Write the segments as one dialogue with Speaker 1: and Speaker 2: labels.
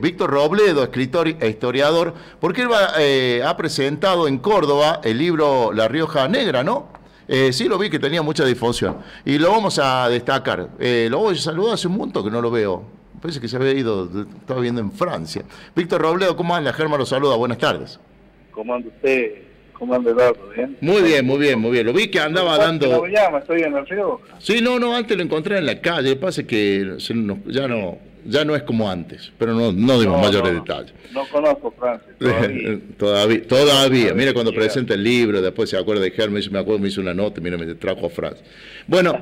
Speaker 1: Víctor Robledo, escritor e historiador, porque él ha presentado en Córdoba el libro La Rioja Negra, ¿no? Sí, lo vi que tenía mucha difusión. Y lo vamos a destacar. Lo voy a saludar hace un montón que no lo veo. Parece que se había ido, estaba viendo en Francia. Víctor Robledo, ¿cómo anda? Germán lo saluda, buenas tardes.
Speaker 2: ¿Cómo anda usted? ¿Cómo anda Eduardo? ¿Bien?
Speaker 1: Muy bien, muy bien, muy bien. Lo vi que andaba dando...
Speaker 2: ¿No me llama? Estoy en el Río.
Speaker 1: Sí, no, antes lo encontré en la calle. Lo que pasa es que ya no es como antes, pero no dimos mayores detalles.
Speaker 2: No conozco Francia, todavía.
Speaker 1: Todavía. Mira cuando presenta el libro, después se acuerda de Germán, me hizo una nota, mira, me trajo a Francia. Bueno,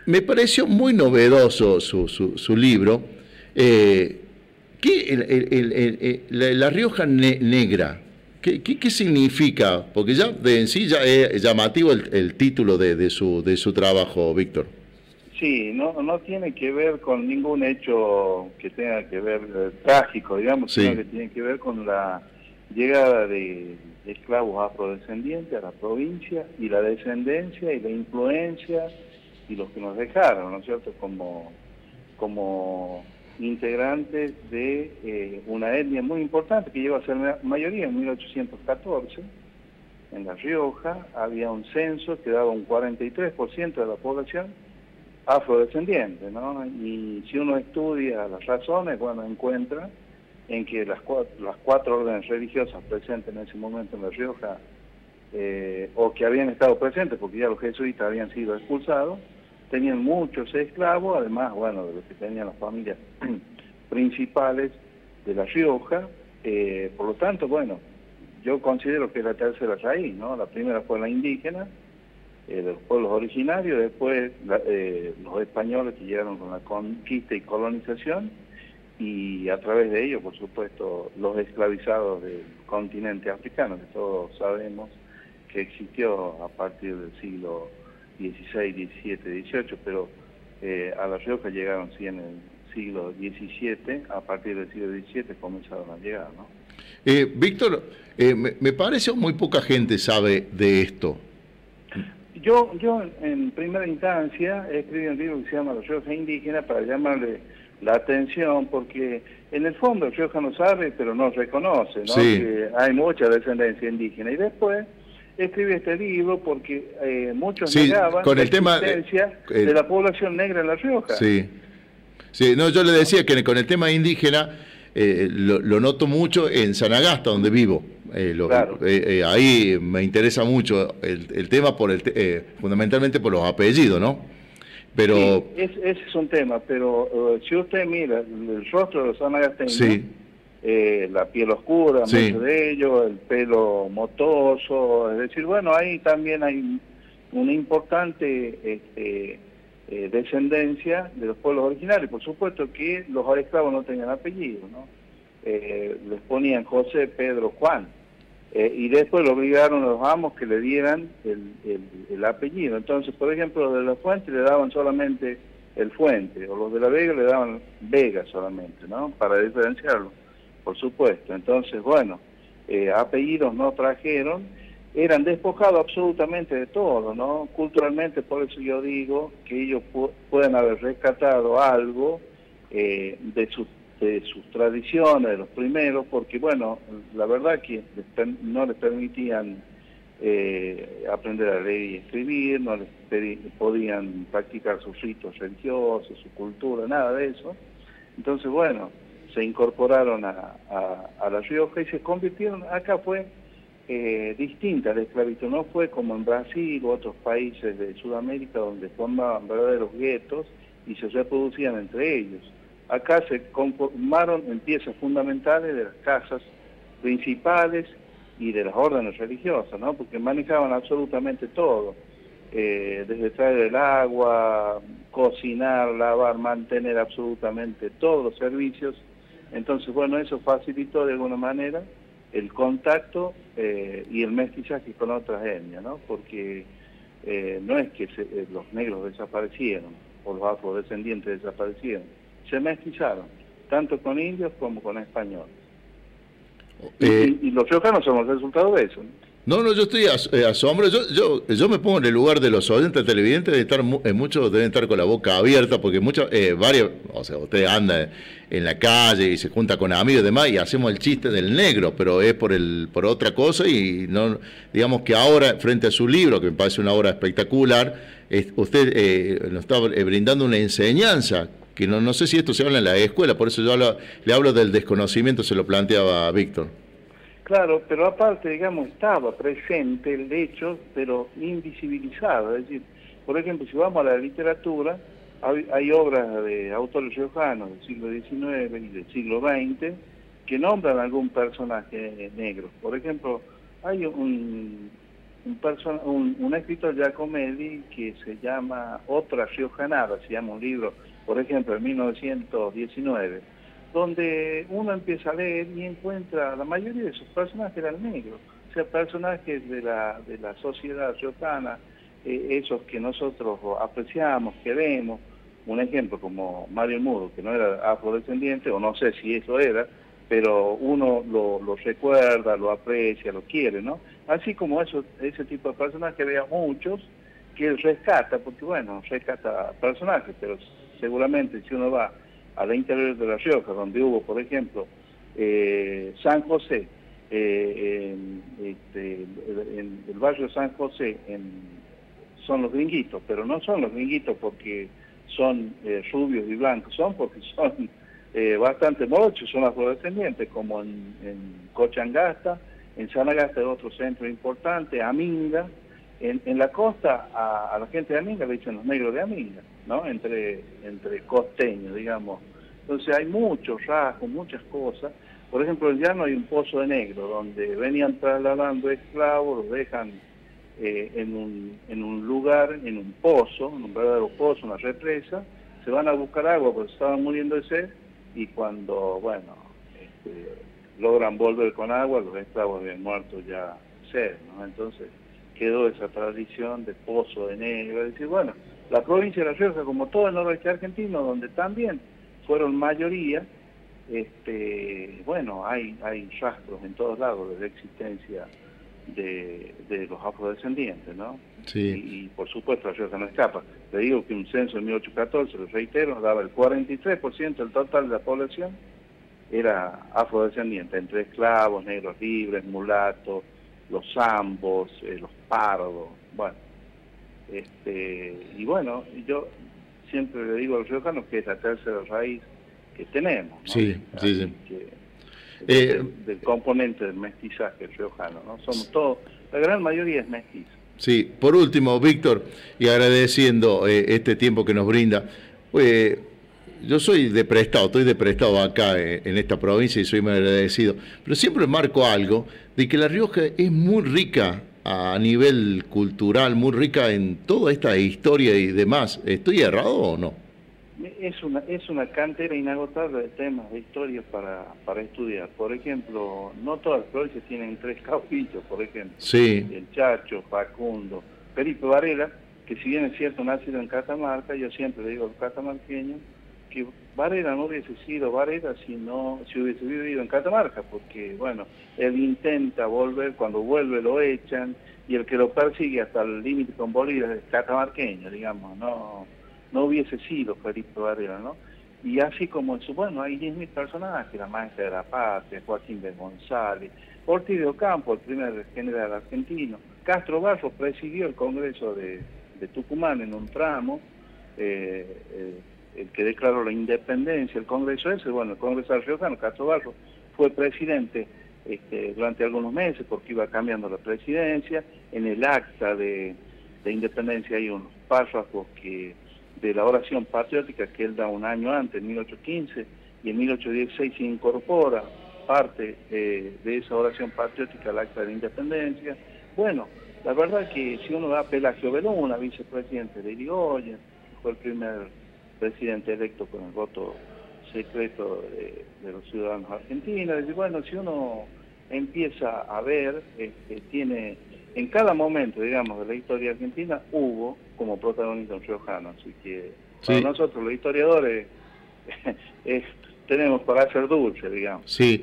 Speaker 1: me pareció muy novedoso su libro. La Rioja Negra, ¿qué significa? Porque ya de en sí ya es llamativo el título de su trabajo, Víctor.
Speaker 2: Sí, no tiene que ver con ningún hecho que tenga que ver trágico, digamos,
Speaker 1: sí,
Speaker 2: sino que tiene que ver con la llegada de esclavos afrodescendientes a la provincia y la descendencia y la influencia y los que nos dejaron, ¿no es cierto?, como integrantes de una etnia muy importante que llegó a ser mayoría en 1814. En La Rioja había un censo que daba un 43% de la población afrodescendiente, ¿no? Y si uno estudia las razones, bueno, encuentra en que las cuatro órdenes religiosas presentes en ese momento en La Rioja, o que habían estado presentes, porque ya los jesuitas habían sido expulsados, tenían muchos esclavos, además, bueno, de los que tenían las familias principales de La Rioja. Por lo tanto, bueno, yo considero que es la tercera raíz, ¿no? La primera fue la indígena, de los pueblos originarios, después los españoles que llegaron con la conquista y colonización, y a través de ello, por supuesto, los esclavizados del continente africano, que todos sabemos que existió a partir del siglo XVI, XVII, XVIII, pero a La Rioja llegaron sí en el siglo XVII, a partir del siglo XVII comenzaron a llegar, ¿no?
Speaker 1: Víctor, me parece que muy poca gente sabe de esto.
Speaker 2: Yo en primera instancia escribí un libro que se llama La Rioja Indígena para llamarle la atención, porque en el fondo el riojano sabe, pero no reconoce, ¿no?
Speaker 1: Sí.
Speaker 2: Que hay mucha descendencia indígena. Y después escribí este libro porque muchos negaban
Speaker 1: con el
Speaker 2: la existencia de la población negra en La Rioja.
Speaker 1: Sí, no, yo le decía que con el tema indígena lo noto mucho en Sanagasta, donde vivo.
Speaker 2: Claro.
Speaker 1: Ahí me interesa mucho el tema fundamentalmente por los apellidos, ¿no? Pero
Speaker 2: sí, ese es un tema, pero si usted mira el rostro de los sanagasteños,
Speaker 1: sí,
Speaker 2: la piel oscura,
Speaker 1: sí,
Speaker 2: muchos de ellos, el pelo motoso, es decir, bueno, ahí también hay una importante descendencia de los pueblos originarios. Por supuesto que los esclavos no tenían apellido, ¿no? Les ponían José, Pedro, Juan, y después lo obligaron a los amos que le dieran el apellido. Entonces, por ejemplo, los de la Fuente le daban solamente el Fuente, o los de la Vega le daban Vega solamente, ¿no? Para diferenciarlo, por supuesto. Entonces, bueno, apellidos no trajeron, eran despojados absolutamente de todo, ¿no? Culturalmente, por eso yo digo que ellos pueden haber rescatado algo de sus tradiciones, de los primeros, porque, bueno, la verdad que no les permitían aprender a leer y escribir, no les podían practicar sus ritos religiosos, su cultura, nada de eso. Entonces, bueno, se incorporaron a La Rioja y se convirtieron, acá fue distinta la esclavitud, no fue como en Brasil u otros países de Sudamérica donde formaban verdaderos guetos y se reproducían entre ellos. Acá se conformaron en piezas fundamentales de las casas principales y de las órdenes religiosas, ¿no? Porque manejaban absolutamente todo, desde traer el agua, cocinar, lavar, mantener absolutamente todos los servicios. Entonces, bueno, eso facilitó de alguna manera el contacto y el mestizaje con otras etnias, ¿no? Porque no es que los negros desaparecieron o los afrodescendientes desaparecieron, se mestizaron, tanto con indios como con españoles. Y los riojanos somos el resultado de eso, ¿no?
Speaker 1: No, no, yo estoy asombrado. Yo me pongo en el lugar de los oyentes televidentes, de estar muchos deben estar con la boca abierta, porque varios, o sea, usted anda en la calle y se junta con amigos y demás, y hacemos el chiste del negro, pero es por otra cosa, y no, digamos que ahora, frente a su libro, que me parece una obra espectacular, usted nos está brindando una enseñanza, que no sé si esto se habla en la escuela, por eso le hablo del desconocimiento, se lo planteaba Víctor.
Speaker 2: Claro, pero aparte, digamos, estaba presente el hecho, pero invisibilizado. Es decir, por ejemplo, si vamos a la literatura, hay obras de autores riojanos del siglo XIX y del siglo XX que nombran algún personaje negro. Por ejemplo, hay un escritor Giacomelli que se llama Otra Riojanada, se llama un libro, por ejemplo, en 1919, donde uno empieza a leer y encuentra la mayoría de sus personajes eran negros, o sea, personajes de la sociedad riojana, esos que nosotros apreciamos, queremos. Un ejemplo como Mario Mudo, que no era afrodescendiente, o no sé si eso era, pero uno lo recuerda, lo aprecia, lo quiere, ¿no? Así como ese tipo de personajes, había muchos que él rescata, porque bueno, rescata personajes, pero seguramente si uno va al interior de La Rioja, donde hubo, por ejemplo, San José, en el barrio de San José, son los gringuitos, pero no son los gringuitos porque son rubios y blancos, son porque son bastante morochos, son afrodescendientes, como en Cochangasta, en Sanagasta es otro centro importante, Aminga. En la costa a la gente de Aminga le dicen los negros de Aminga, ¿no? Entre costeños, digamos. Entonces hay muchos rasgos, muchas cosas. Por ejemplo, en Llano hay un pozo de negro, donde venían trasladando esclavos, los dejan en un lugar, en un pozo, en un verdadero pozo, una represa, se van a buscar agua porque estaban muriendo de sed, y cuando, bueno, logran volver con agua, los esclavos habían muerto ya de sed, ¿no? Entonces quedó esa tradición de pozo de negro. Es decir, bueno, la provincia de La Rioja, como todo el noroeste argentino, donde también fueron mayoría, bueno, hay rastros en todos lados de la existencia de los afrodescendientes, ¿no?
Speaker 1: Sí.
Speaker 2: Y por supuesto La Rioja no escapa. Le digo que un censo en 1814, lo reitero, daba el 43% del total de la población era afrodescendiente, entre esclavos, negros libres, mulatos, los zambos, los pardos, bueno. Y bueno, yo siempre le digo a los riojanos que es la tercera raíz que tenemos, ¿no?
Speaker 1: Sí, sí, sí.
Speaker 2: Del componente del mestizaje riojano, ¿no? Somos todos, la gran mayoría es mestiza.
Speaker 1: Sí, por último, Víctor, y agradeciendo este tiempo que nos brinda, yo estoy de prestado acá en esta provincia y soy muy agradecido, pero siempre marco algo de que La Rioja es muy rica a nivel cultural, muy rica en toda esta historia y demás. ¿Estoy errado o no?
Speaker 2: Es una cantera inagotable de temas, de historias para estudiar. Por ejemplo, no todas las provincias tienen 3 caudillos, por ejemplo.
Speaker 1: Sí.
Speaker 2: El Chacho, Facundo, Felipe Varela, que si bien es cierto nacido en Catamarca, yo siempre le digo a los catamarqueños que Varela no hubiese sido Varela si hubiese vivido en Catamarca, porque bueno, él intenta volver, cuando vuelve lo echan, y el que lo persigue hasta el límite con Bolívar es catamarqueño, digamos, no hubiese sido Felipe Varela, ¿no? Y así como eso, bueno, hay 10.000 personajes, la maestra de la patria, Joaquín de González, Ortiz de Ocampo, el primer general argentino, Castro Barros presidió el Congreso de Tucumán en un tramo, el que declaró la independencia, el Congreso ese, bueno, el Congreso riojano, Castro Barros, fue presidente durante algunos meses porque iba cambiando la presidencia. En el acta de independencia hay unos párrafos de la oración patriótica que él da un año antes, en 1815, y en 1816 se incorpora parte de esa oración patriótica al acta de la independencia. Bueno, la verdad que si uno da a Pelagio Beluna, vicepresidente de Irigoyen, fue el primer presidente electo con el voto secreto de los ciudadanos argentinos. Y bueno, si uno empieza a ver, tiene en cada momento, digamos, de la historia argentina, hubo como protagonista un riojano. Así que para nosotros los historiadores es tenemos para hacer dulce, digamos.
Speaker 1: Sí,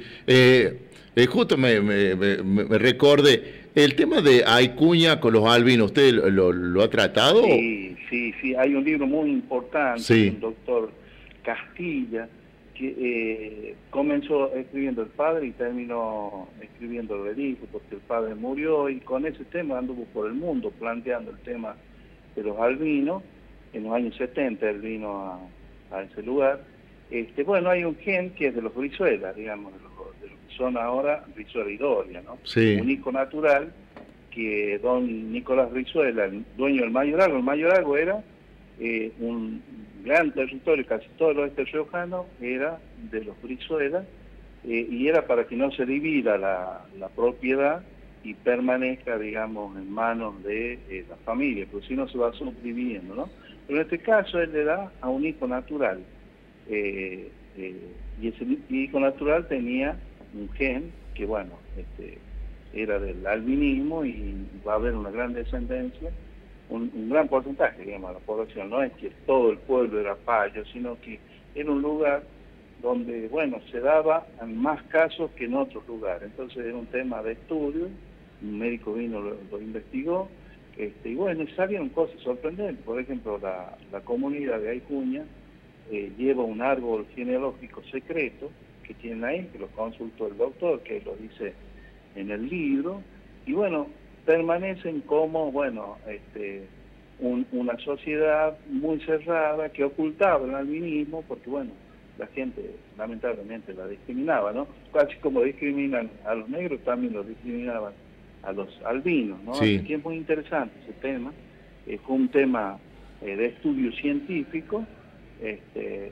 Speaker 1: justo me recordé, el tema de Acuña con los albinos, ¿usted lo ha tratado?
Speaker 2: Sí, hay un libro muy importante,
Speaker 1: sí,
Speaker 2: del doctor Castilla, que comenzó escribiendo el padre y terminó escribiendo el hijo, porque el padre murió, y con ese tema anduvo por el mundo planteando el tema de los albinos. En los años 70 él vino a ese lugar. Bueno, hay un gen que es de los Brizuela, digamos, de los que son ahora Brizuela y Doria, ¿no?
Speaker 1: Sí.
Speaker 2: Un hijo natural que don Nicolás Brizuela, el dueño del Mayorazgo. El Mayorazgo era un gran territorio, casi todo el oeste riojano era de los Brizuela, y era para que no se divida la propiedad y permanezca, digamos, en manos de la familia, porque si no se va subdividiendo, ¿no? Pero en este caso él le da a un hijo natural, y ese hijo natural tenía un gen que, bueno, era del albinismo, y va a haber una gran descendencia, un gran porcentaje, digamos, de la población. No es que todo el pueblo era payo, sino que era un lugar donde, bueno, se daba en más casos que en otros lugares. Entonces era un tema de estudio, un médico vino, lo investigó, y bueno, salieron cosas sorprendentes. Por ejemplo, la comunidad de Acuña lleva un árbol genealógico secreto que tienen ahí, que lo consultó el doctor, que lo dice en el libro, y bueno, permanecen como, bueno, una sociedad muy cerrada que ocultaba el albinismo, porque bueno, la gente lamentablemente la discriminaba, ¿no? Casi como discriminan a los negros, también los discriminaban a los albinos, ¿no?
Speaker 1: Sí.
Speaker 2: Así que es muy interesante ese tema. Fue un tema de estudio científico,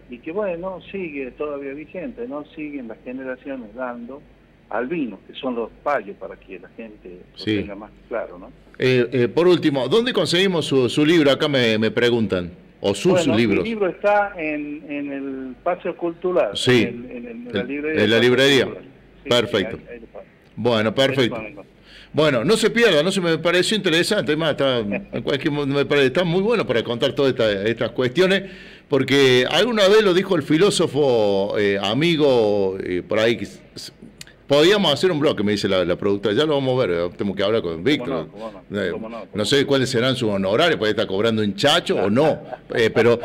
Speaker 2: y que bueno, sigue todavía vigente, ¿no? Siguen las generaciones dando albinos, que son los payos, para que la gente lo tenga más claro, ¿no?
Speaker 1: Por último, ¿dónde conseguimos su libro? Acá me preguntan. O sus libros.
Speaker 2: El libro está en el Paseo Cultural.
Speaker 1: Sí.
Speaker 2: En la librería.
Speaker 1: En la librería.
Speaker 2: Sí,
Speaker 1: perfecto.
Speaker 2: Ahí
Speaker 1: bueno, perfecto. Bueno, no se pierda, no se me pareció interesante, además está muy bueno para contar todas estas cuestiones, porque alguna vez lo dijo el filósofo amigo por ahí, que podíamos hacer un bloque, me dice la productora, ya lo vamos a ver, tengo que hablar con Víctor. No sé cuáles serán sus honorarios, puede estar cobrando un chacho o no, pero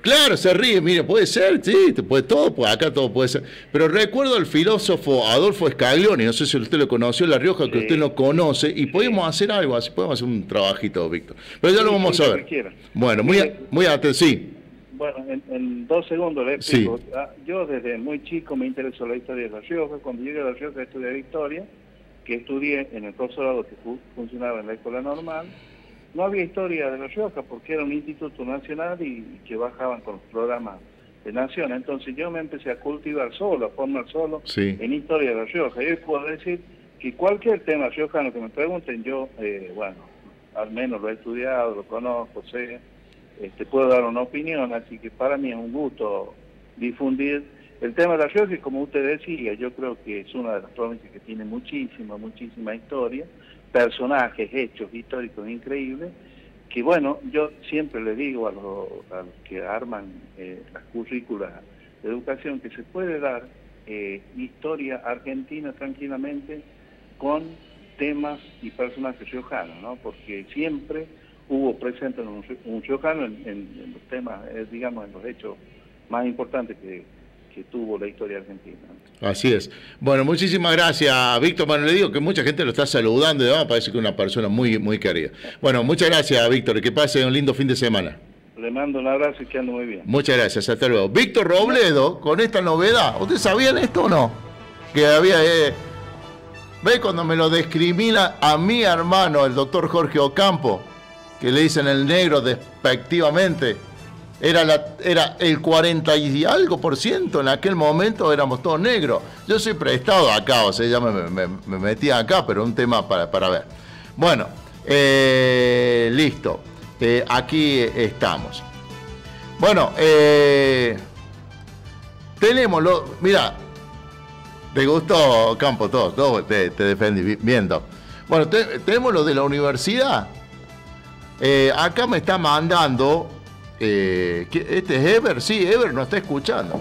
Speaker 1: claro, se ríe, mire, puede ser, sí, todo, pues acá todo puede ser. Pero recuerdo al filósofo Adolfo Scaglioni, no sé si usted lo conoció, La Rioja, que usted no conoce, y podemos hacer algo así, podemos hacer un trabajito, Víctor. Pero ya lo vamos a ver. Bueno, muy atento, sí.
Speaker 2: Bueno, en 2 segundos le explico. Sí. Yo desde muy chico me interesó la historia de La Rioja. Cuando llegué a La Rioja estudié historia, que estudié en el profesorado que funcionaba en la escuela normal. No había historia de La Rioja porque era un instituto nacional y que bajaban con los programas de nación. Entonces yo me empecé a cultivar solo, a formar solo en historia de La Rioja. Yo puedo decir que cualquier tema riojano que me pregunten, yo, bueno, al menos lo he estudiado, lo conozco, sé. Puedo dar una opinión, así que para mí es un gusto difundir el tema de La Rioja, y como usted decía, yo creo que es una de las provincias que tiene muchísima historia, personajes, hechos históricos increíbles, que bueno, yo siempre le digo a los que arman las currículas de educación que se puede dar historia argentina tranquilamente con temas y personajes riojanos, ¿no? Porque siempre hubo presente un riojano en los temas, digamos, en los hechos más importantes que tuvo la historia argentina.
Speaker 1: Así es. Bueno, muchísimas gracias, Víctor. Bueno, le digo que mucha gente lo está saludando, y parece que es una persona muy querida. Bueno, muchas gracias, Víctor, que pase un lindo fin de semana.
Speaker 2: Le mando un abrazo y que ande muy bien.
Speaker 1: Muchas gracias, hasta luego. Víctor Robledo, con esta novedad, ¿ustedes sabían esto o no? Que había... ¿Ve cuando me lo discrimina a mi hermano, el doctor Jorge Ocampo, que le dicen el negro despectivamente? Era el 40 y algo %, en aquel momento éramos todos negros. Yo soy prestado acá, o sea, ya me metí acá, pero un tema para ver. Bueno, listo. Aquí estamos. Bueno, tenemos mira, te gustó, Campo, todo te defendí viendo. Bueno, tenemos lo de la universidad. Acá me está mandando, ¿este es Ever? Sí, Ever nos está escuchando.